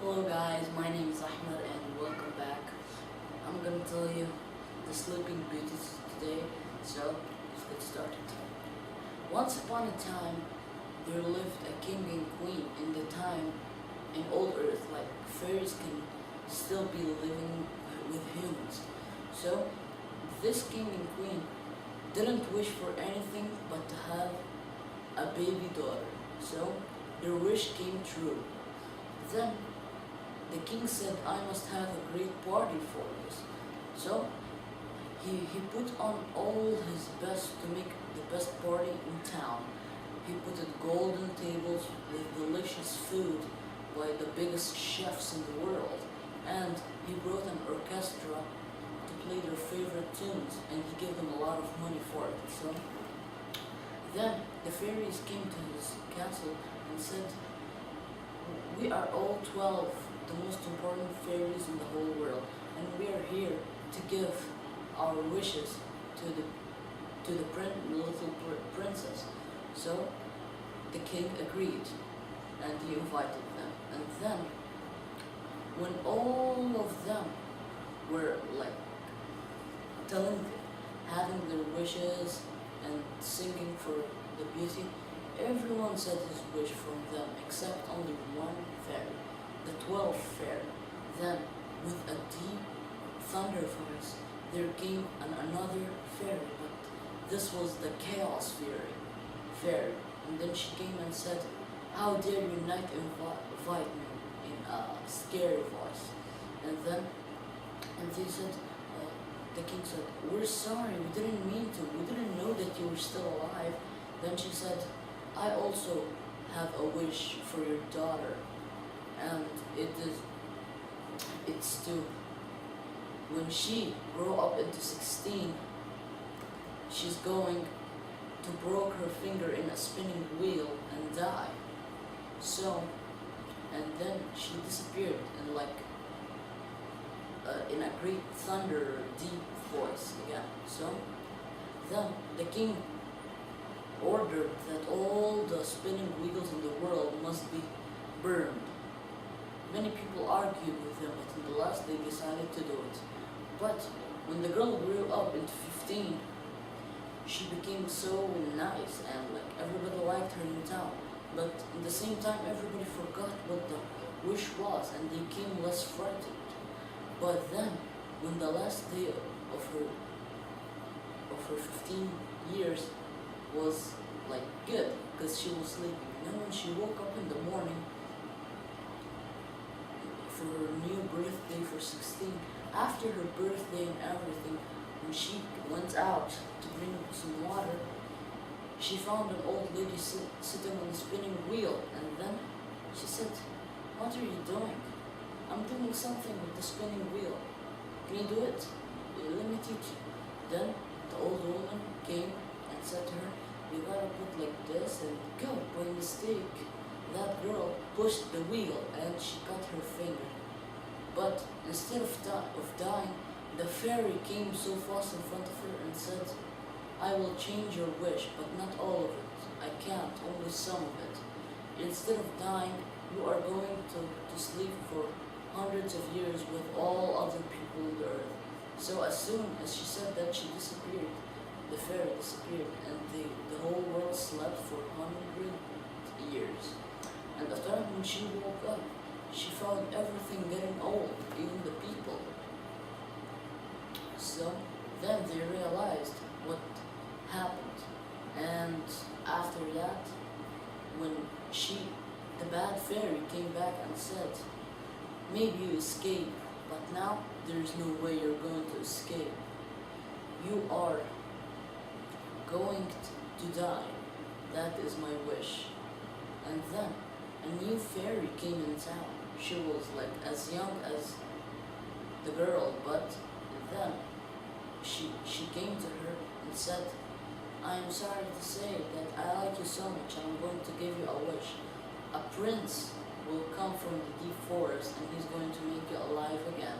Hello guys, my name is Ahmed and welcome back. I'm gonna tell you the Sleeping Beauties today, so let's get started. Once upon a time, there lived a king and queen in the time in old earth, like fairies can still be living with humans. So this king and queen didn't wish for anything but to have a baby daughter. So their wish came true. Then the king said, I must have a great party for this. So he put on all his best to make the best party in town. He put at golden tables with delicious food by the biggest chefs in the world. And he brought an orchestra to play their favorite tunes, and he gave them a lot of money for it. So then the fairies came to his castle and said, we are all 12 the most important fairies in the whole world, and we are here to give our wishes to the little princess. So the king agreed, and he invited them. And then, when all of them were like telling, having their wishes and singing for the beauty, everyone said his wish from them except only one fairy, the 12th fairy. Then, with a deep thunder voice, there came another fairy, but this was the chaos fairy. And then she came and said, how dare you not invite me, in a scary voice. And then, they said, the king said, we're sorry, we didn't mean to, we didn't know that you were still alive. Then she said, I also have a wish for your daughter, and it's to, when she grow up into 16, she's going to break her finger in a spinning wheel and die. So, and then she disappeared in in a great thunder, deep voice again. So then the king ordered that all the spinning wheels in the world must be burned. Many people argued with him, but in the last they decided to do it. But when the girl grew up into 15, she became so nice and everybody liked her in town. But at the same time, everybody forgot what the wish was and they became less frightened. But then, when the last day of her 15 years was good, because she was sleeping, and then when she woke up in the morning for her new birthday for 16, after her birthday and everything, when she went out to bring some water, she found an old lady sitting on a spinning wheel, and then she said, what are you doing? I'm doing something with the spinning wheel. Can you do it? Let me teach you. Then the old woman came and said to her, you gotta put like this and go. By mistake, that girl pushed the wheel and she cut her finger. But instead of dying, the fairy came so fast in front of her and said, I will change your wish, but not all of it. I can't, only some of it. Instead of dying, you are going to sleep for hundreds of years with all other people on the earth. So as soon as she said that, she disappeared. The fairy disappeared, and the whole world slept for 100 years. And the time when she woke up, she found everything getting old, even the people. So then they realized what happened. And after that, when the bad fairy came back and said, maybe you escape, but now there is no way you're going to escape. You are going to die. That is my wish. And then a new fairy came in town. She was as young as the girl, but then she came to her and said, I am sorry to say that I like you so much, I'm going to give you a wish. A prince will come from the deep forest and he's going to make you alive again.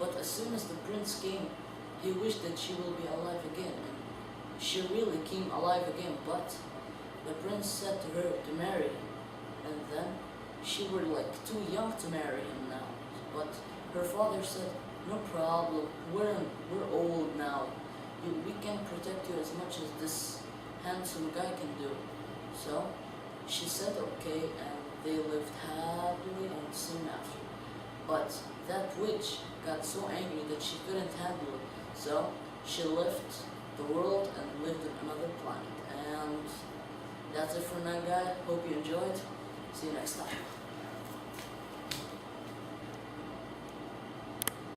But as soon as the prince came, he wished that she will be alive again, and she really came alive again, but the prince said to her to marry him. And then she were like too young to marry him now. But her father said, no problem, we're old now. We can protect you as much as this handsome guy can do. So she said okay, and they lived happily and soon after. But that witch got so angry that she couldn't handle it. So she left the world and lived on another planet. And that's it for now, guys. Hope you enjoyed. See you next time.